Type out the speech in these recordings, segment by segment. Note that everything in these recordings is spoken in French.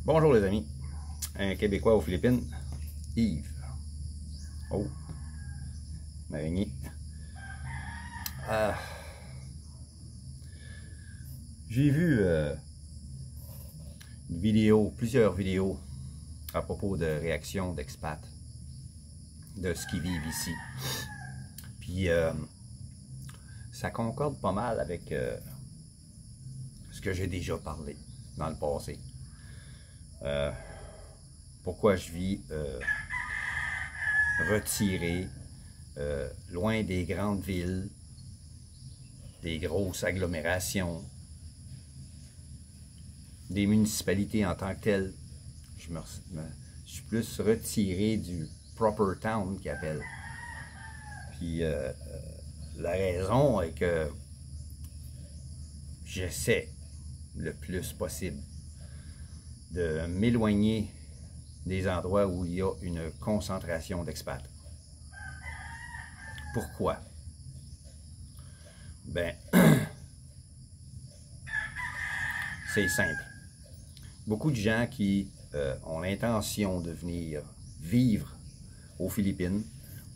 Bonjour les amis, un Québécois aux Philippines, Yves. Oh, une araignée. J'ai vu une vidéo, plusieurs vidéos à propos de réactions d'expats, de ce qu'ils vivent ici. Puis ça concorde pas mal avec ce que j'ai déjà parlé dans le passé. Pourquoi je vis retiré, loin des grandes villes, des grosses agglomérations, des municipalités en tant que telles. Je suis plus retiré du proper town qu'ils appellent. Puis la raison est que j'essaie le plus possible de m'éloigner des endroits où il y a une concentration d'expats. Pourquoi? Ben, c'est simple. Beaucoup de gens qui ont l'intention de venir vivre aux Philippines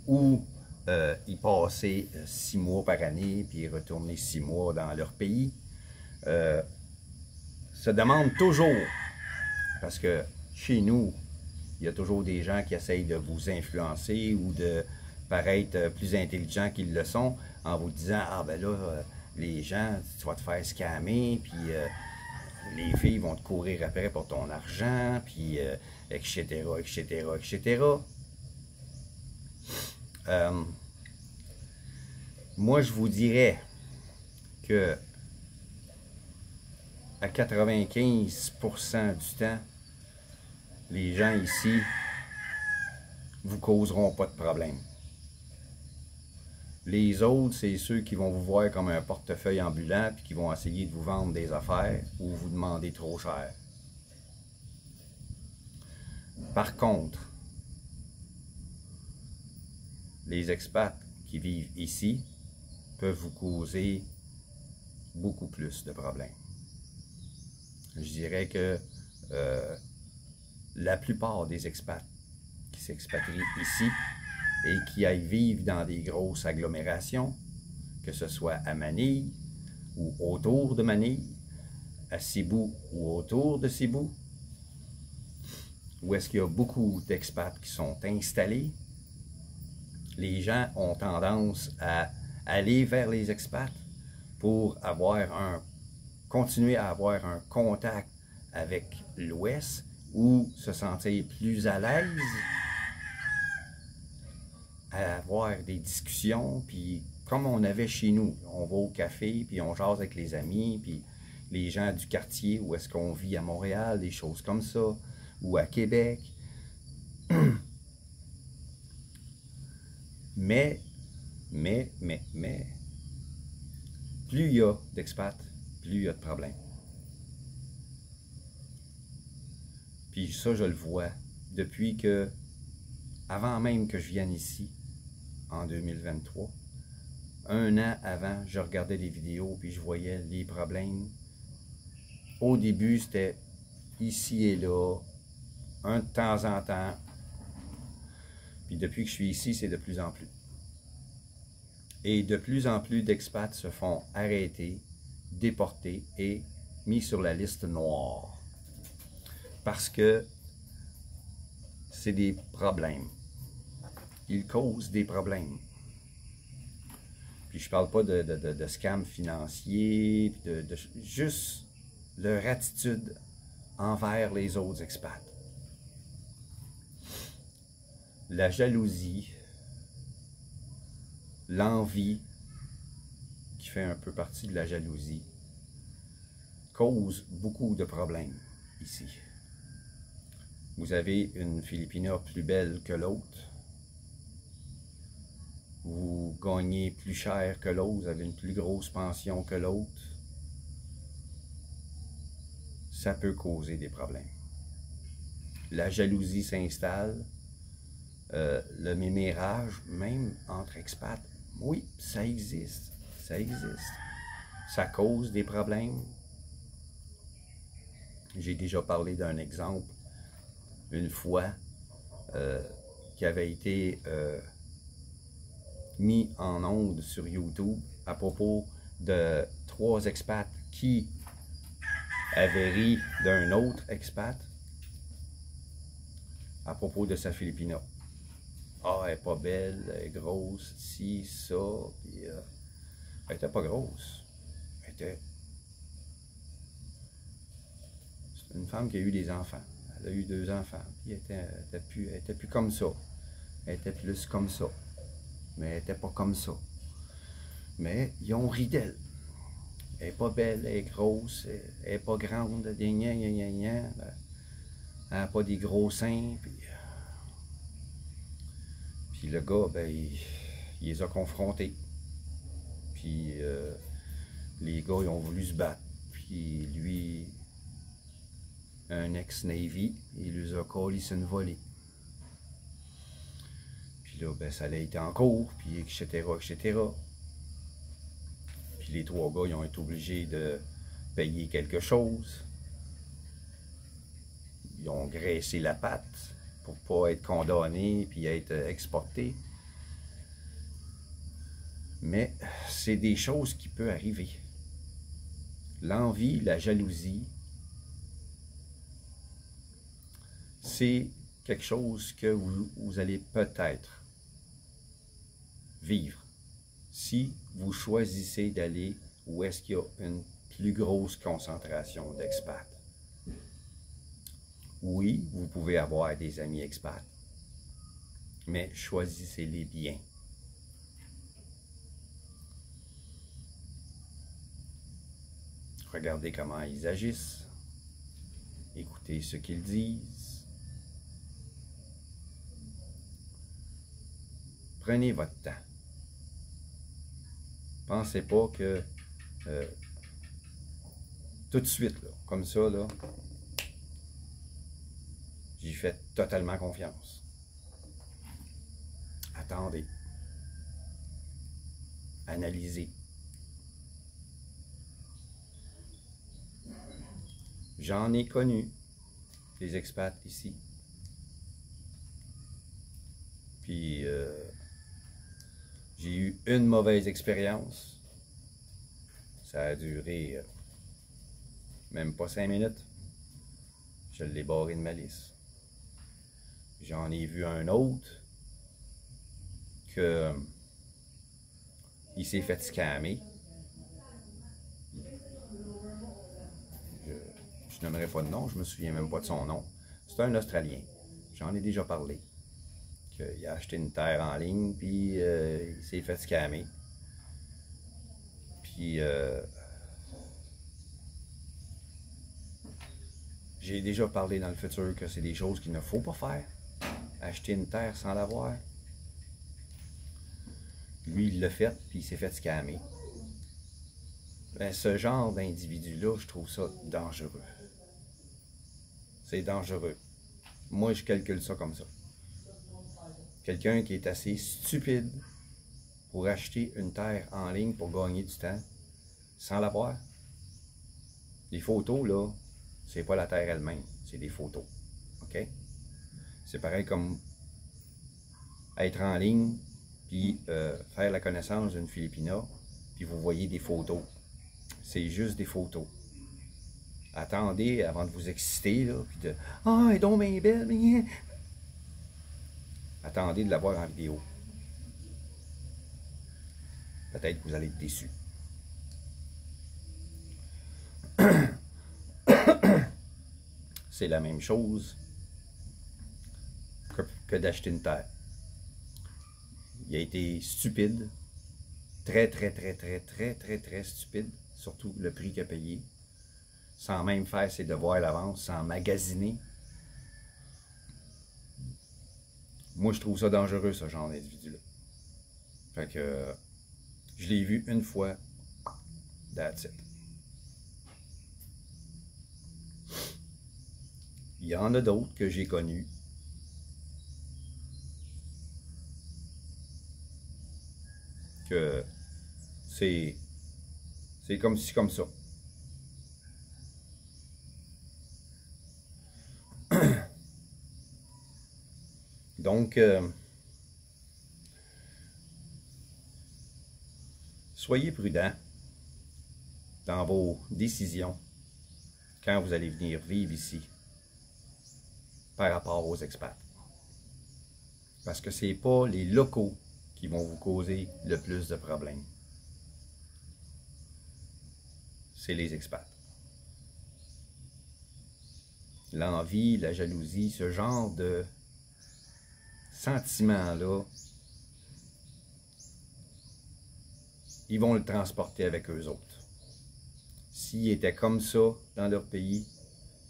ou y passer 6 mois par année puis retourner 6 mois dans leur pays se demandent toujours, parce que chez nous, il y a toujours des gens qui essayent de vous influencer ou de paraître plus intelligents qu'ils le sont en vous disant « Ah ben là, les gens, tu vas te faire scammer, puis les filles vont te courir après pour ton argent, puis etc., etc., etc. » Moi, je vous dirais que à 95% du temps, les gens ici vous causeront pas de problème. Les autres, c'est ceux qui vont vous voir comme un portefeuille ambulant puis qui vont essayer de vous vendre des affaires ou vous demander trop cher. Par contre, les expats qui vivent ici peuvent vous causer beaucoup plus de problèmes. Je dirais que la plupart des expats qui s'expatrient ici et qui aillent vivre dans des grosses agglomérations, que ce soit à Manille ou autour de Manille, à Cebu ou autour de Cebu, où est-ce qu'il y a beaucoup d'expats qui sont installés, les gens ont tendance à aller vers les expats pour continuer à avoir un contact avec l'Ouest ou se sentir plus à l'aise, à avoir des discussions, puis comme on avait chez nous, on va au café, puis on jase avec les amis, puis les gens du quartier où est-ce qu'on vit à Montréal, des choses comme ça, ou à Québec. Mais, plus il y a d'expats, plus il y a de problèmes. Puis ça, je le vois depuis que, avant même que je vienne ici, en 2023, un an avant, je regardais des vidéos puis je voyais les problèmes. Au début, c'était ici et là, un de temps en temps. Puis depuis que je suis ici, c'est de plus en plus. Et de plus en plus d'expats se font arrêter, déportés et mis sur la liste noire. Parce que c'est des problèmes. Ils causent des problèmes. Puis je parle pas de scams financiers, juste leur attitude envers les autres expats. La jalousie, l'envie, qui fait un peu partie de la jalousie, cause beaucoup de problèmes ici. Vous avez une Filipina plus belle que l'autre. Vous gagnez plus cher que l'autre, vous avez une plus grosse pension que l'autre. Ça peut causer des problèmes. La jalousie s'installe, le mémérage, même entre expats, oui, ça existe, ça existe. Ça cause des problèmes. J'ai déjà parlé d'un exemple, une fois, qui avait été mis en onde sur YouTube à propos de 3 expats qui avaient ri d'un autre expat à propos de sa Filipina. Ah, elle est pas belle, elle est grosse, ci, ça, puis elle était pas grosse. C'est une femme qui a eu des enfants. Elle a eu 2 enfants, puis elle était plus comme ça. Elle était plus comme ça. Mais elle était pas comme ça. Mais ils ont ri d'elle. Elle est pas belle, elle est grosse, elle est pas grande, elle n'a pas des gros seins, puis le gars, ben, il les a confrontés. Puis les gars, ils ont voulu se battre. Puis lui, un ex-Navy, il les a collé sur une volée. Puis là, ben, ça a été en cours, puis etc., etc. Puis les 3 gars, ils ont été obligés de payer quelque chose. Ils ont graissé la patte pour pas être condamnés puis être exportés. Mais c'est des choses qui peuvent arriver. L'envie, la jalousie, c'est quelque chose que vous allez peut-être vivre si vous choisissez d'aller où est-ce qu'il y a une plus grosse concentration d'expats. Oui, vous pouvez avoir des amis expats, mais choisissez-les bien. Regardez comment ils agissent, écoutez ce qu'ils disent. Prenez votre temps. Pensez pas que tout de suite, là, comme ça, là, j'y fais totalement confiance. Attendez. Analysez. J'en ai connu des expats ici. Puis j'ai eu une mauvaise expérience. Ça a duré même pas 5 minutes. Je l'ai barré de ma liste. J'en ai vu un autre que il s'est fait scammer. Je n'aimerais pas de nom, je me souviens même pas de son nom. C'est un Australien. J'en ai déjà parlé. Il a acheté une terre en ligne, puis il s'est fait scammer. Puis j'ai déjà parlé dans le futur que c'est des choses qu'il ne faut pas faire. Acheter une terre sans l'avoir. Lui, il l'a fait, puis il s'est fait scammer. Ben, ce genre d'individu-là, je trouve ça dangereux. C'est dangereux. Moi, je calcule ça comme ça. Quelqu'un qui est assez stupide pour acheter une terre en ligne pour gagner du temps, sans l'avoir. Les photos, là, c'est pas la terre elle-même, c'est des photos. OK? C'est pareil comme être en ligne, puis faire la connaissance d'une Filipina, puis vous voyez des photos. C'est juste des photos. Attendez avant de vous exciter, là, puis de « Ah, elle est donc bien belle! » Attendez de la voir en vidéo. Peut-être que vous allez être déçus. C'est la même chose que d'acheter une terre. Il a été stupide, très stupide, surtout le prix qu'il a payé, sans même faire ses devoirs à l'avance, sans magasiner. Moi, je trouve ça dangereux, ce genre d'individu-là. Fait que je l'ai vu une fois, that's it. Il y en a d'autres que j'ai connus. Que c'est comme ci, comme ça. Donc, soyez prudents dans vos décisions quand vous allez venir vivre ici par rapport aux expats. Parce que ce n'est pas les locaux qui vont vous causer le plus de problèmes. C'est les expats. L'envie, la jalousie, ce genre de sentiments-là, ils vont le transporter avec eux autres. S'ils étaient comme ça dans leur pays,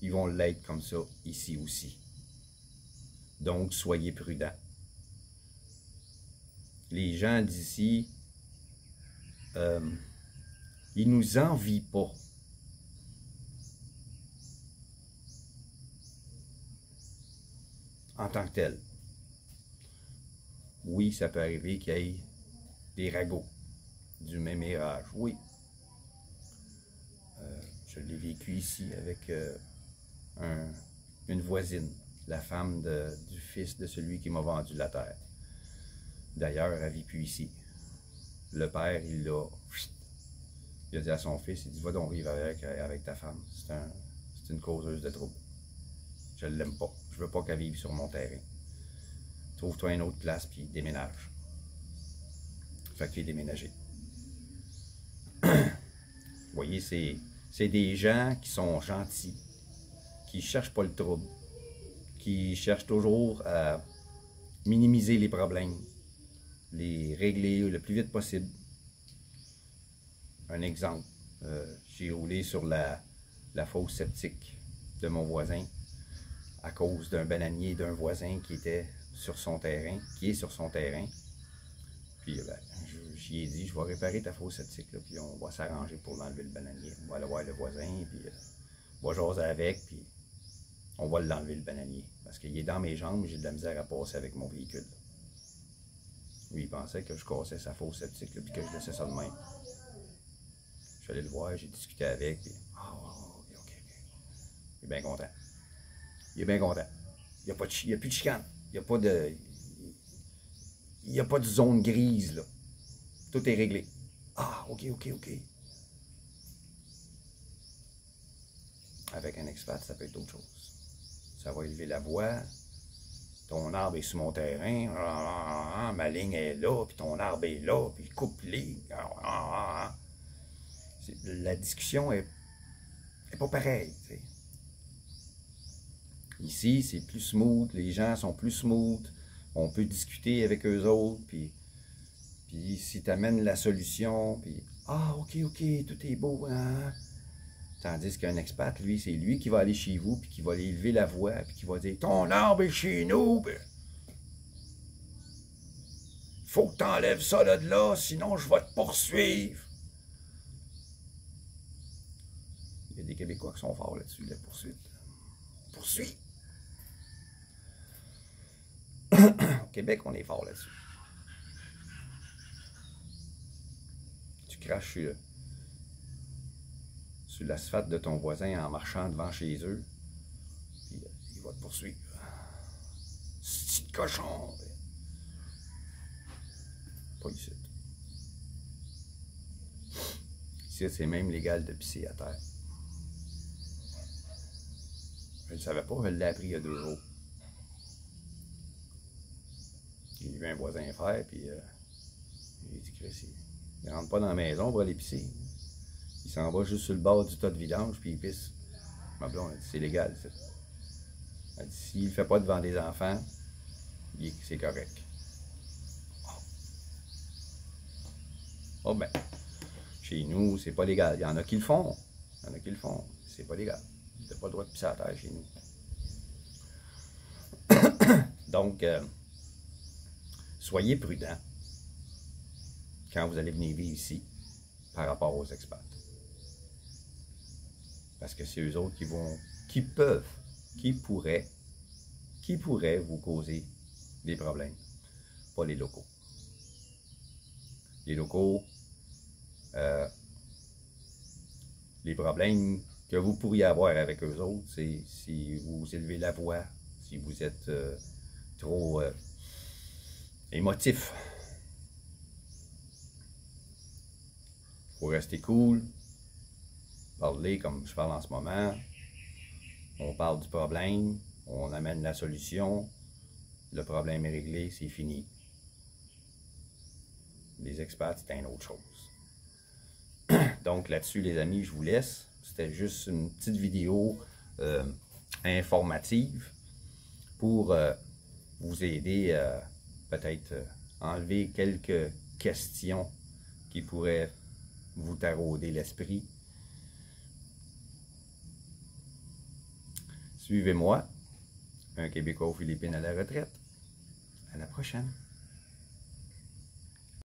ils vont l'être comme ça ici aussi. Donc, soyez prudents. Les gens d'ici, ils nous envient pas. En tant que tel. Oui, ça peut arriver qu'il y ait des ragots du même âge. Oui. Je l'ai vécu ici avec une voisine, la femme du fils de celui qui m'a vendu la terre. D'ailleurs, elle ne vit plus ici. Le père, il a dit à son fils, il dit, va donc vivre avec ta femme. C'est une causeuse de trouble. Je ne l'aime pas. Je ne veux pas qu'elle vive sur mon terrain. Trouve-toi une autre place, puis déménage. Fait qu'il est déménagé. Vous voyez, c'est des gens qui sont gentils, qui ne cherchent pas le trouble, qui cherchent toujours à minimiser les problèmes, les régler le plus vite possible. Un exemple, j'ai roulé sur la fosse septique de mon voisin à cause d'un bananier d'un voisin qui était sur son terrain, qui est sur son terrain. Puis j'y ai dit, je vais réparer ta fosse septique, là, puis on va s'arranger pour enlever le bananier. On va aller voir le voisin, puis on va jaser avec, puis on va l'enlever le bananier. Parce qu'il est dans mes jambes, j'ai de la misère à passer avec mon véhicule. Lui, il pensait que je cassais sa fosse septique, là, puis que je laissais ça de même. Je suis allé le voir, j'ai discuté avec, puis ok. Il est bien content. Il est bien content. Il n'y a plus de chicane. Il n'y a pas de zone grise, là. Tout est réglé. Ah, ok. Avec un expat, ça peut être autre chose. Ça va élever la voix. Ton arbre est sur mon terrain. Ma ligne est là, puis ton arbre est là, puis coupe-les. La discussion est pas pareille, tu sais. Ici, c'est plus smooth, les gens sont plus smooth, on peut discuter avec eux autres, puis si tu amènes la solution, puis ah, ok, tout est beau, hein? Tandis qu'un expat, lui, c'est lui qui va aller chez vous, puis qui va élever la voix, puis qui va dire ton arbre est chez nous, puis faut que tu enlèves ça là de là, sinon je vais te poursuivre. Il y a des Québécois qui sont forts là-dessus, la poursuite. Poursuit! Au Québec, on est fort là-dessus. Tu craches sur l'asphalte de ton voisin en marchant devant chez eux, puis il va te poursuivre. C'est de cochon! Pas ici. Ici, c'est même légal de pisser à terre. Je ne le savais pas, je l'ai appris il y a 2 jours. J'ai vu un voisin faire, puis il dit que il ne rentre pas dans la maison pour aller pisser. Il s'en va juste sur le bord du tas de vidange, puis il pisse. Ma blonde a dit, c'est légal, ça. Elle dit, s'il ne le fait pas devant des enfants, c'est correct. Oh ben, chez nous, c'est pas légal. Il y en a qui le font. C'est pas légal. Tu n'as pas le droit de pisser à terre chez nous. Donc, soyez prudents quand vous allez venir vivre ici par rapport aux expats. Parce que c'est eux autres qui pourraient vous causer des problèmes, pas les locaux. Les locaux, les problèmes que vous pourriez avoir avec eux autres, c'est si vous élevez la voix, si vous êtes trop émotif. Il faut rester cool, parler comme je parle en ce moment. On parle du problème, on amène la solution, le problème est réglé, c'est fini. Les experts, c'est une autre chose. Donc là-dessus, les amis, je vous laisse. C'était juste une petite vidéo informative pour vous aider à peut-être enlever quelques questions qui pourraient vous tarauder l'esprit. Suivez-moi, un Québécois aux Philippines à la retraite. À la prochaine.